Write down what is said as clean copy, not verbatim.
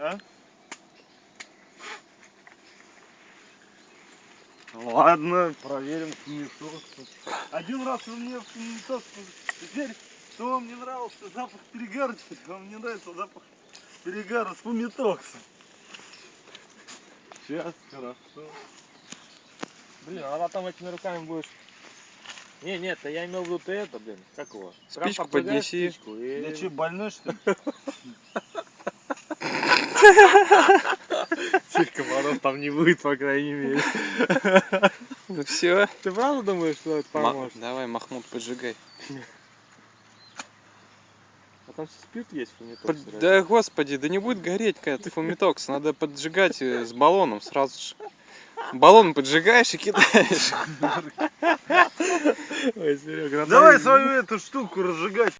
А? Ладно, проверим фумитокс. Один раз вы мне фумитокс, теперь, что вам не нравился запах перегара, теперь вам не нравится запах перегара с фумитоксом. Сейчас, хорошо. Блин, а потом этими руками будешь... Не, нет, я имел в виду ты это, блин, как его? Спичку Прям поджигаешь поднеси. спичку и... Я че, больной, что ли? Всех комаров там не будет, по крайней мере. Ну все. Ты правда думаешь, что это поможет? Давай, Махмуд, поджигай. А там спирт есть, фумитокс? Да господи, да не будет гореть какая-то фумитокс. Надо поджигать с баллоном сразу же. Баллон поджигаешь и кидаешь. Ой, Серега, Давай свою эту штуку разжигать.